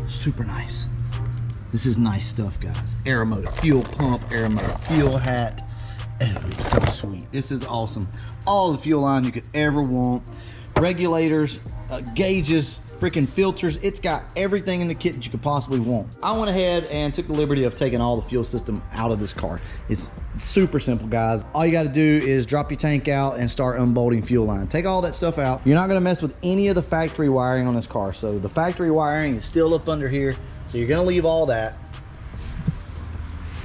Super nice. This is nice stuff, guys. Air motor, fuel pump, air motor, fuel hat. Oh, it's so sweet. This is awesome. All the fuel line you could ever want. Regulators, gauges, freaking filters. It's got everything in the kit that you could possibly want. I went ahead and took the liberty of taking all the fuel system out of this car. It's super simple, guys. All you got to do is drop your tank out and start unbolting fuel line. Take all that stuff out. You're not going to mess with any of the factory wiring on this car. So the factory wiring is still up under here. So you're going to leave all that.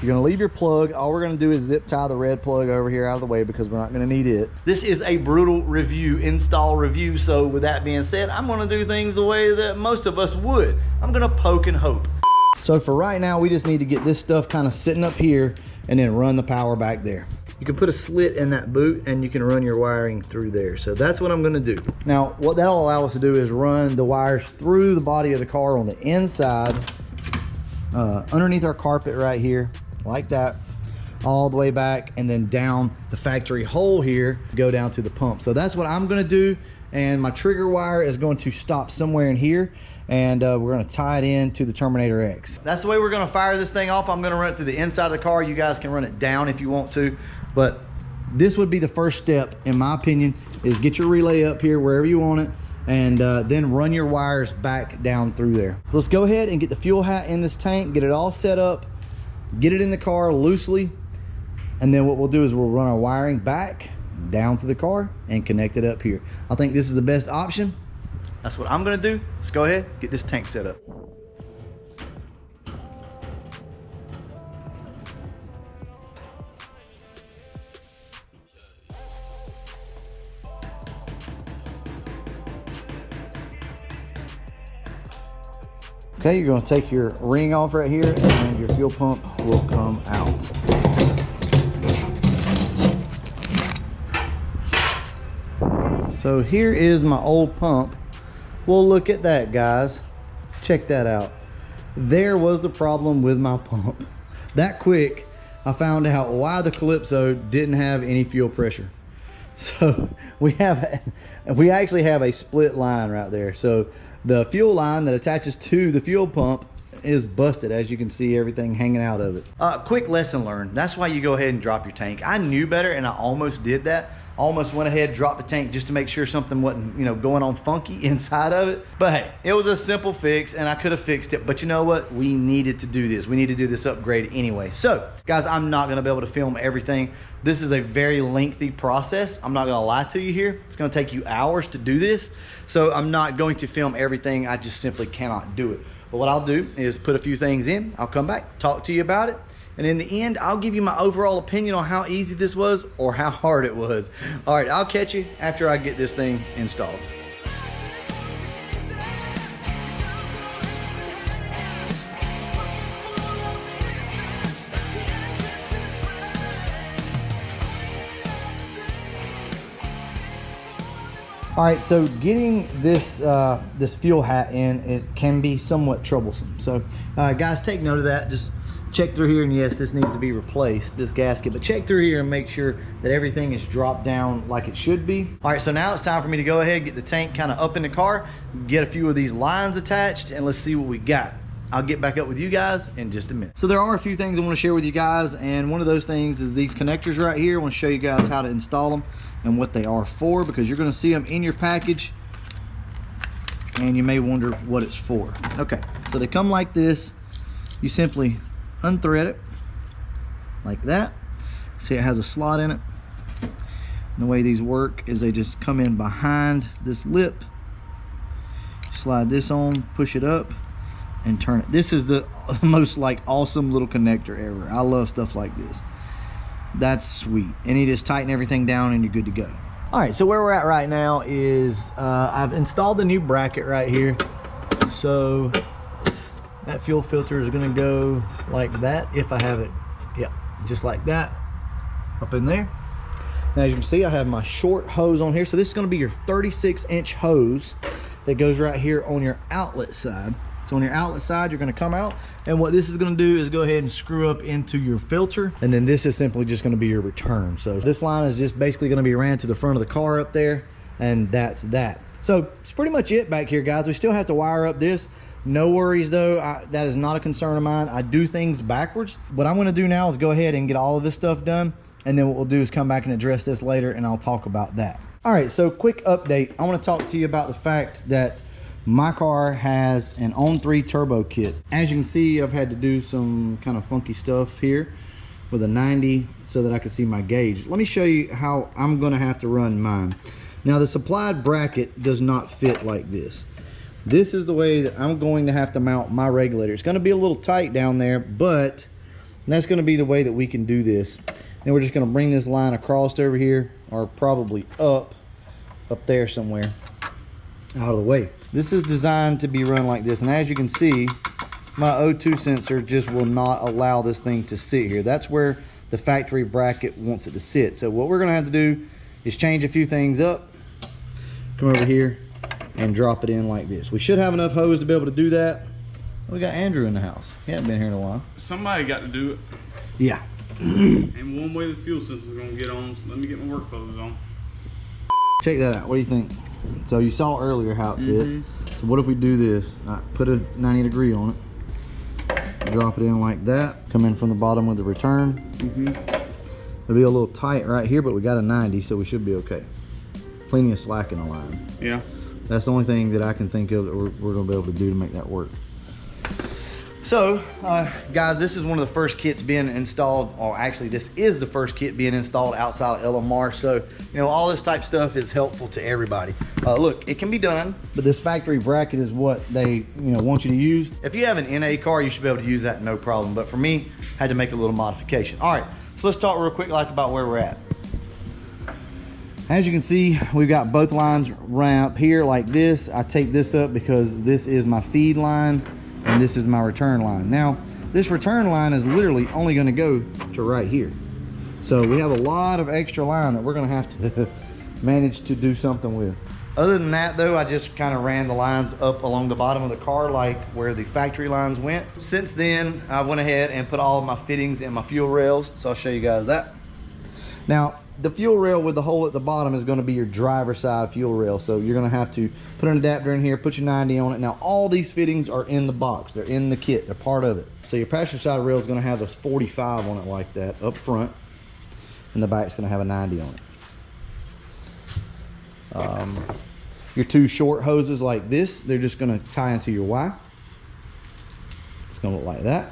You're gonna leave your plug. All we're gonna do is zip tie the red plug over here out of the way because we're not gonna need it. This is a brutal review, install review. So with that being said, I'm gonna do things the way that most of us would. I'm gonna poke and hope. So for right now, we just need to get this stuff kind of sitting up here and then run the power back there. You can put a slit in that boot and you can run your wiring through there. So that's what I'm gonna do. Now, what that'll allow us to do is run the wires through the body of the car on the inside, underneath our carpet right here, like that, all the way back, and then down the factory hole here, go down to the pump. So that's what I'm gonna do, and my trigger wire is going to stop somewhere in here, and we're gonna tie it in to the Terminator X. That's the way we're gonna fire this thing off. I'm gonna run it through the inside of the car. You guys can run it down if you want to, but this would be the first step, in my opinion, is get your relay up here wherever you want it, and then run your wires back down through there. So let's go ahead and get the fuel hat in this tank, get it all set up, get it in the car loosely, and then what we'll do is we'll run our wiring back down to the car and connect it up here. I think this is the best option. That's what I'm gonna do. Let's go ahead, get this tank set up. Okay, you're gonna take your ring off right here and your fuel pump will come out. So here is my old pump. Well, look at that, guys. Check that out. There was the problem with my pump. That quick, I found out why the Calypso didn't have any fuel pressure. So we actually have a split line right there. So the fuel line that attaches to the fuel pump is busted. As you can see, everything hanging out of it. Quick lesson learned. That's why you go ahead and drop your tank. I knew better and I almost did that. Almost went ahead, dropped the tank just to make sure something wasn't, going on funky inside of it. But hey, it was a simple fix and I could have fixed it. But you know what? We needed to do this. We need to do this upgrade anyway. So guys, I'm not gonna be able to film everything. This is a very lengthy process. I'm not gonna lie to you here. It's gonna take you hours to do this. So I'm not going to film everything. I just simply cannot do it. But what I'll do is put a few things in. I'll come back, talk to you about it. And in the end, I'll give you my overall opinion on how easy this was or how hard it was. All right, I'll catch you after I get this thing installed. All right, so getting this this fuel hat in, it can be somewhat troublesome. So guys, take note of that. Just check through here, and yes, this needs to be replaced, this gasket, but check through here and make sure that everything is dropped down like it should be. All right, so now it's time for me to go ahead, get the tank kind of up in the car, get a few of these lines attached, and let's see what we got. I'll get back up with you guys in just a minute. So there are a few things I want to share with you guys, and one of those things is these connectors right here. I want to show you guys how to install them and what they are for, because you're going to see them in your package and you may wonder what it's for. Okay, so they come like this. You simply unthread it like that. See, it has a slot in it. And the way these work is they just come in behind this lip, slide this on, push it up, and turn it. This is the most awesome little connector ever. I love stuff like this. That's sweet. And you just tighten everything down and you're good to go. All right, so where we're at right now is I've installed the new bracket right here. So that fuel filter is gonna go like that if I have it, yeah, just like that, up in there. Now, as you can see, I have my short hose on here. So this is gonna be your 36-inch hose that goes right here on your outlet side. So on your outlet side, you're gonna come out, and what this is gonna do is go ahead and screw up into your filter, and then this is simply just gonna be your return. So this line is just basically gonna be ran to the front of the car up there, and that's that. So it's pretty much it back here, guys. We still have to wire up this, No worries though, that is not a concern of mine. I do things backwards. What I'm gonna do now is go ahead and get all of this stuff done, and then what we'll do is come back and address this later, and I'll talk about that. All right, so quick update. I wanna talk to you about the fact that my car has an On3 turbo kit. As you can see, I've had to do some kind of funky stuff here with a 90 so that I can see my gauge. Let me show you how I'm gonna have to run mine. Now the supplied bracket does not fit like this. This is the way that I'm going to have to mount my regulator. It's going to be a little tight down there, but that's going to be the way that we can do this. And we're just going to bring this line across over here, or probably up there somewhere, out of the way. This is designed to be run like this, and as you can see, my O2 sensor just will not allow this thing to sit here. That's where the factory bracket wants it to sit. So what we're going to have to do is change a few things up, come over here, and drop it in like this. We should have enough hose to be able to do that. We got Andrew in the house. He hasn't been here in a while. Somebody got to do it. Yeah. And one way this fuel system's gonna get on, so let me get my work clothes on. Check that out. What do you think? So you saw earlier how it fit. So what if we do this? Put a 90 degree on it. Drop it in like that. Come in from the bottom with the return. It'll be a little tight right here, but we got a 90, so we should be okay. Plenty of slack in the line. Yeah. That's the only thing that I can think of that we're gonna be able to do to make that work. So, guys, this is one of the first kits being installed, or actually this is the first kit being installed outside of LMR. So, you know, all this type stuff is helpful to everybody. Look, it can be done, but this factory bracket is what they, want you to use. If you have an NA car, you should be able to use that no problem. But for me, I had to make a little modification. All right, so let's talk real quick about where we're at. As you can see, we've got both lines run up here like this. I take this up because this is my feed line and this is my return line. Now, this return line is literally only gonna go to right here. So we have a lot of extra line that we're gonna have to manage to do something with. Other than that though, I just kind of ran the lines up along the bottom of the car like where the factory lines went. Since then, I went ahead and put all of my fittings in my fuel rails. So I'll show you guys that. Now, the fuel rail with the hole at the bottom is going to be your driver side fuel rail. So you're going to have to put an adapter in here, put your 90 on it. Now all these fittings are in the box. They're in the kit. They're part of it. So your passenger side rail is going to have this 45 on it like that up front. And the back's going to have a 90 on it. Your two short hoses like this, they're just going to tie into your Y. It's going to look like that.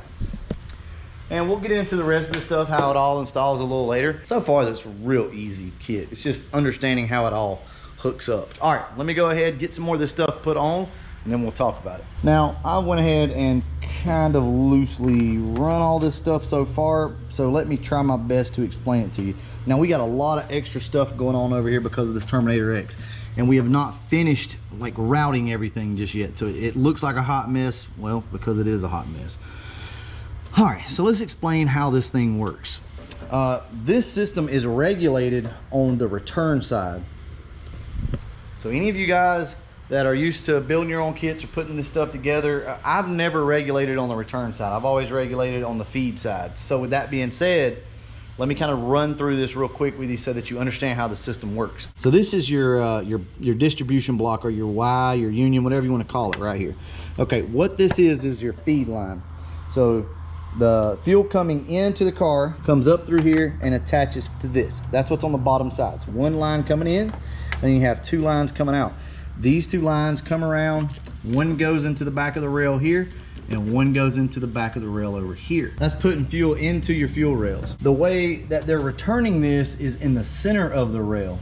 And we'll get into the rest of the stuff, how it all installs a little later. So far, that's a real easy kit. It's just understanding how it all hooks up. All right, let me go ahead, get some more of this stuff put on, and then we'll talk about it. Now, I went ahead and kind of loosely run all this stuff so far, so let me try my best to explain it to you. Now, we got a lot of extra stuff going on over here because of this Terminator X, and we have not finished like routing everything just yet. So it looks like a hot mess, well, because it is a hot mess. All right, so let's explain how this thing works. This system is regulated on the return side. So any of you guys that are used to building your own kits or putting this stuff together, I've never regulated on the return side. I've always regulated on the feed side. So with that being said, let me kind of run through this real quick with you so that you understand how the system works. So this is your distribution block, or your Y, your union, whatever you want to call it right here. Okay, what this is your feed line. So the fuel coming into the car comes up through here and attaches to this. That's what's on the bottom side. It's one line coming in, and you have two lines coming out. These two lines come around, one goes into the back of the rail here, and one goes into the back of the rail over here. That's putting fuel into your fuel rails. The way that they're returning this is in the center of the rail.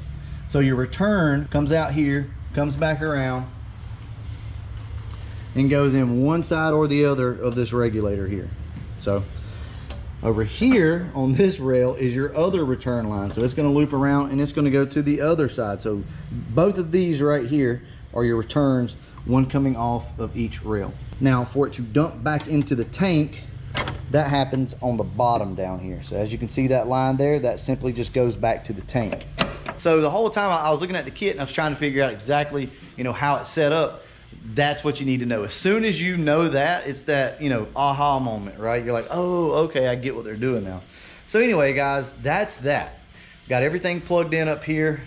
So your return comes out here, comes back around, and goes in one side or the other of this regulator here. So over here on this rail is your other return line. So it's going to loop around and it's going to go to the other side. So both of these right here are your returns, one coming off of each rail. Now for it to dump back into the tank, that happens on the bottom down here. So as you can see that line there, that simply just goes back to the tank. So the whole time I was looking at the kit and I was trying to figure out exactly, how it's set up. That's what you need to know. As soon as you know that, it's that, aha moment, right? You're like, oh, okay, I get what they're doing now. So anyway, guys, that's that. Got everything plugged in up here.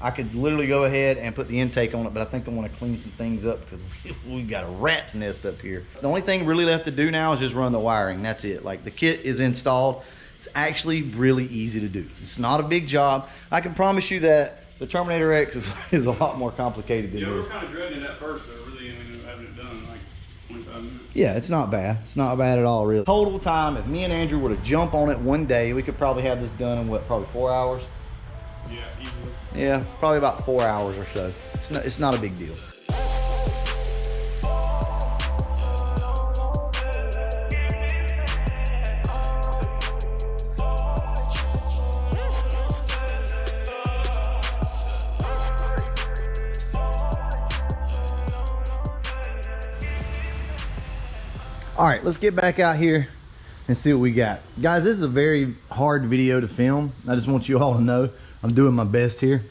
I could literally go ahead and put the intake on it, but I think I want to clean some things up because we got a rat's nest up here. The only thing really left to do now is just run the wiring. That's it. Like, the kit is installed. It's actually really easy to do. It's not a big job. I can promise you that the Terminator X is a lot more complicated than this. this. Yeah, we were kind of dreading that first, though. Really, I mean, having it done like 25 minutes. Yeah, it's not bad. It's not bad at all, really. Total time, if me and Andrew were to jump on it one day, we could probably have this done in what, probably 4 hours? Yeah, easily. Yeah, probably about 4 hours or so. It's not a big deal. All right, let's get back out here and see what we got. Guys, this is a very hard video to film. I just want you all to know I'm doing my best here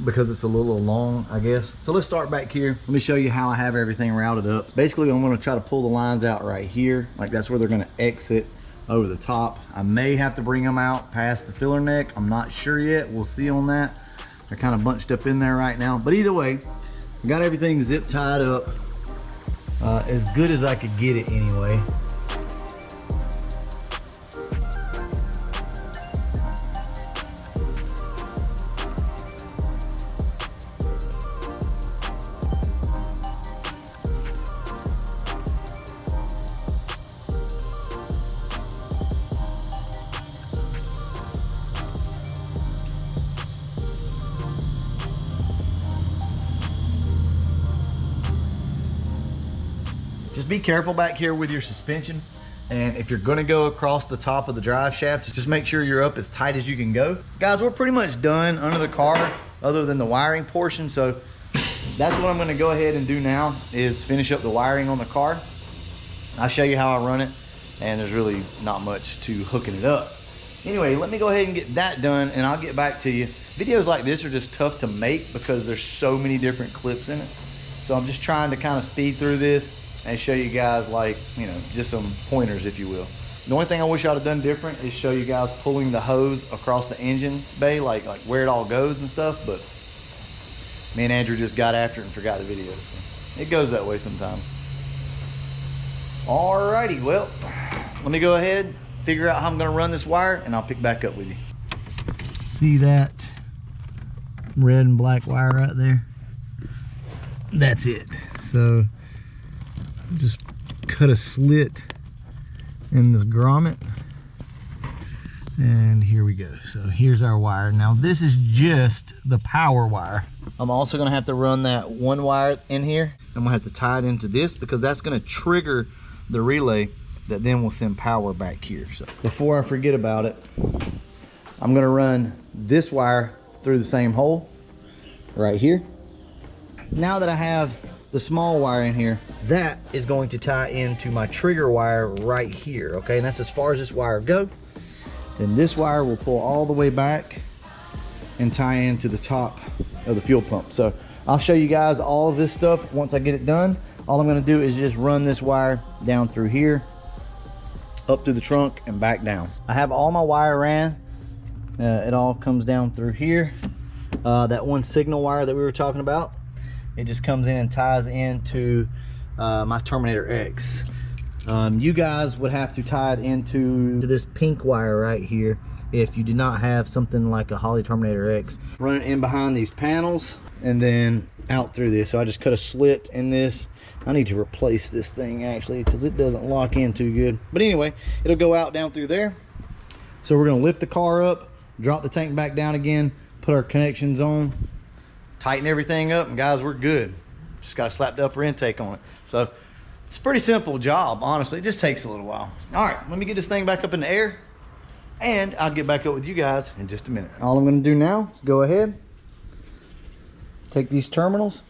because it's a little long, I guess. So let's start back here. Let me show you how I have everything routed up. Basically, I'm gonna try to pull the lines out right here. Like, that's where they're gonna exit over the top. I may have to bring them out past the filler neck. I'm not sure yet. We'll see on that. They're kind of bunched up in there right now. But either way, we got everything zip tied up as good as I could get it anyway. Just be careful back here with your suspension, and if you're gonna go across the top of the drive shaft, just make sure you're up as tight as you can go. Guys, we're pretty much done under the car other than the wiring portion, so that's what I'm gonna go ahead and do now, is finish up the wiring on the car. I'll show you how I run it, and there's really not much to hooking it up. Anyway, let me go ahead and get that done, and I'll get back to you. Videos like this are just tough to make because there's so many different clips in it, so I'm just trying to kind of speed through this and show you guys, like, you know, just some pointers, if you will. The only thing I wish I'd have done different is show you guys pulling the hose across the engine bay, like where it all goes and stuff, but me and Andrew just got after it and forgot the video. So it goes that way sometimes. Alrighty, well, let me go ahead, figure out how I'm gonna run this wire, and I'll pick back up with you. See that red and black wire right there? That's it. So just cut a slit in this grommet, and here we go. So here's our wire. Now this is just the power wire. I'm also gonna have to run that one wire in here. I'm gonna have to tie it into this because that's gonna trigger the relay that then will send power back here. So before I forget about it, I'm gonna run this wire through the same hole right here. Now that I have the small wire in here, that is going to tie into my trigger wire right here, okay? And that's as far as this wire go. Then this wire will pull all the way back and tie into the top of the fuel pump. So I'll show you guys all of this stuff once I get it done. All I'm gonna do is just run this wire down through here, up through the trunk and back down. I have all my wire ran. It all comes down through here. That one signal wire that we were talking about, it just comes in and ties into my Terminator X. You guys would have to tie it into this pink wire right here if you do not have something like a Holley Terminator X. Run it in behind these panels and then out through this. So I just cut a slit in this. I need to replace this thing actually because it doesn't lock in too good. But anyway, it'll go out down through there. So we're gonna lift the car up, drop the tank back down again, put our connections on, tighten everything up, and guys, we're good. Just got to slap the upper intake on it. So it's a pretty simple job, honestly. It just takes a little while. All right, let me get this thing back up in the air, and I'll get back up with you guys in just a minute. All I'm going to do now is go ahead, take these terminals,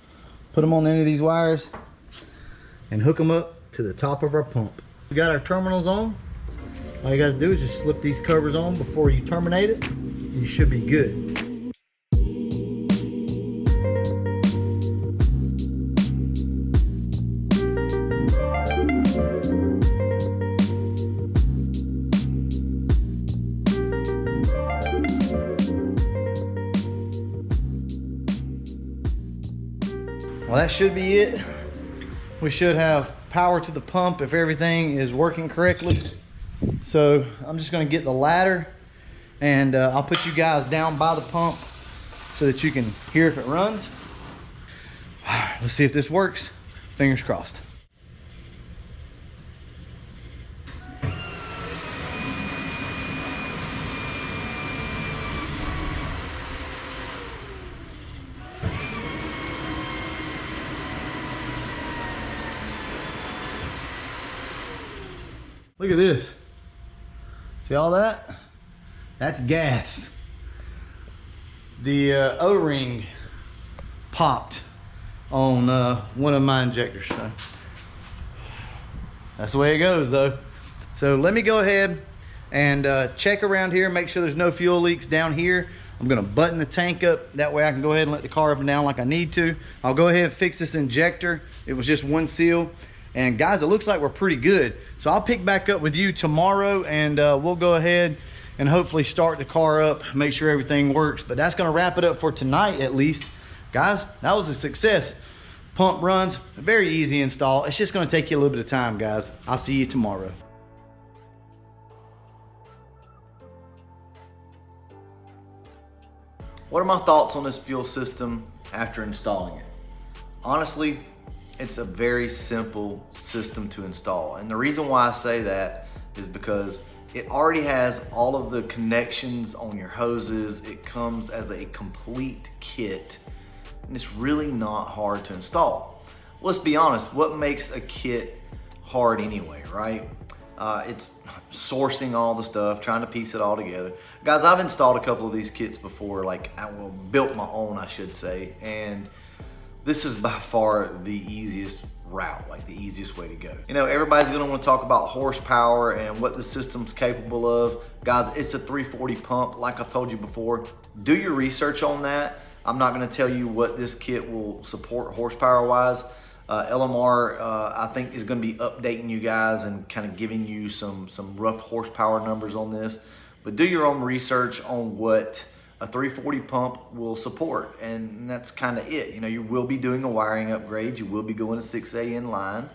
put them on the end of these wires, and hook them up to the top of our pump. We got our terminals on. All you got to do is just slip these covers on before you terminate it. You should be good. that should be it. We should have power to the pump if everything is working correctly. So I'm just gonna get the ladder and I'll put you guys down by the pump so that you can hear if it runs. All right, let's see if this works. Fingers crossed. Look at this. See all that? That's gas. The O-ring popped on one of my injectors. So that's the way it goes though. So let me go ahead and check around here, make sure there's no fuel leaks down here. I'm gonna button the tank up. That way I can go ahead and let the car up and down like I need to. I'll go ahead and fix this injector. It was just one seal. And guys, it looks like we're pretty good. So I'll pick back up with you tomorrow and we'll go ahead and hopefully start the car up, make sure everything works. But that's gonna wrap it up for tonight at least. Guys, that was a success. Pump runs, very easy install. It's just gonna take you a little bit of time, guys. I'll see you tomorrow. What are my thoughts on this fuel system after installing it? Honestly, it's a very simple system to install. And the reason why I say that is because it already has all of the connections on your hoses. It comes as a complete kit, and it's really not hard to install. Let's be honest, what makes a kit hard anyway, right? It's sourcing all the stuff, trying to piece it all together. Guys, I've installed a couple of these kits before, built my own, I should say, and this is by far the easiest route, like the easiest way to go. You know, everybody's gonna wanna talk about horsepower and what the system's capable of. Guys, it's a 340 pump, like I've told you before. Do your research on that. I'm not gonna tell you what this kit will support horsepower-wise. LMR, I think, is gonna be updating you guys and kind of giving you some rough horsepower numbers on this. But do your own research on what a 340 pump will support, and that's kind of it. You know, you will be doing a wiring upgrade. You will be going to 6A in line.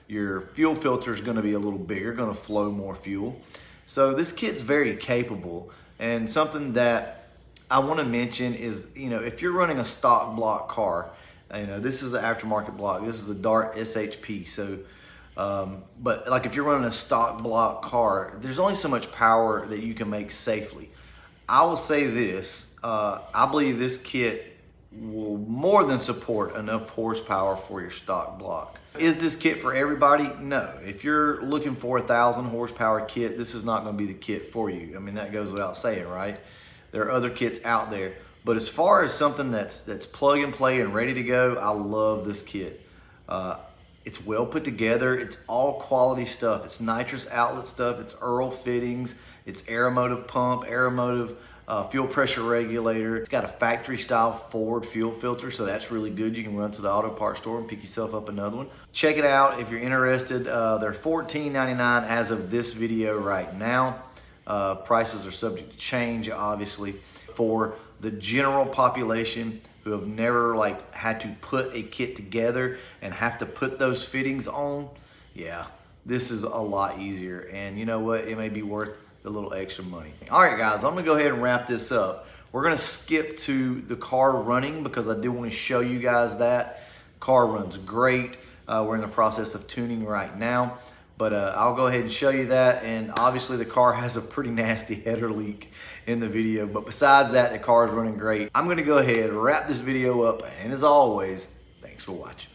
Your fuel filter is going to be a little bigger, going to flow more fuel. So this kit's very capable. And something that I want to mention is, you know, if you're running a stock block car, you know, this is an aftermarket block. This is a Dart SHP. So, but like if you're running a stock block car, there's only so much power that you can make safely. I will say this, I believe this kit will more than support enough horsepower for your stock block. Is this kit for everybody? No. If you're looking for a 1,000 horsepower kit, this is not gonna be the kit for you. I mean, that goes without saying, right? There are other kits out there. But as far as something that's plug and play and ready to go, I love this kit. It's well put together. It's all quality stuff. It's nitrous outlet stuff. It's Earl fittings. It's Aeromotive pump, Aeromotive fuel pressure regulator. It's got a factory style Ford fuel filter, so that's really good. You can run to the auto parts store and pick yourself up another one. Check it out if you're interested. They're $14.99 as of this video right now. Prices are subject to change, obviously. For the general population who have never had to put a kit together and have to put those fittings on, yeah, this is a lot easier. And you know what? It may be worth a little extra money. All right, guys, I'm gonna go ahead and wrap this up. We're gonna skip to the car running because I do want to show you guys that. Car runs great. We're in the process of tuning right now, but I'll go ahead and show you that. And obviously the car has a pretty nasty header leak in the video, but besides that, the car is running great. I'm gonna go ahead and wrap this video up, and as always, thanks for watching.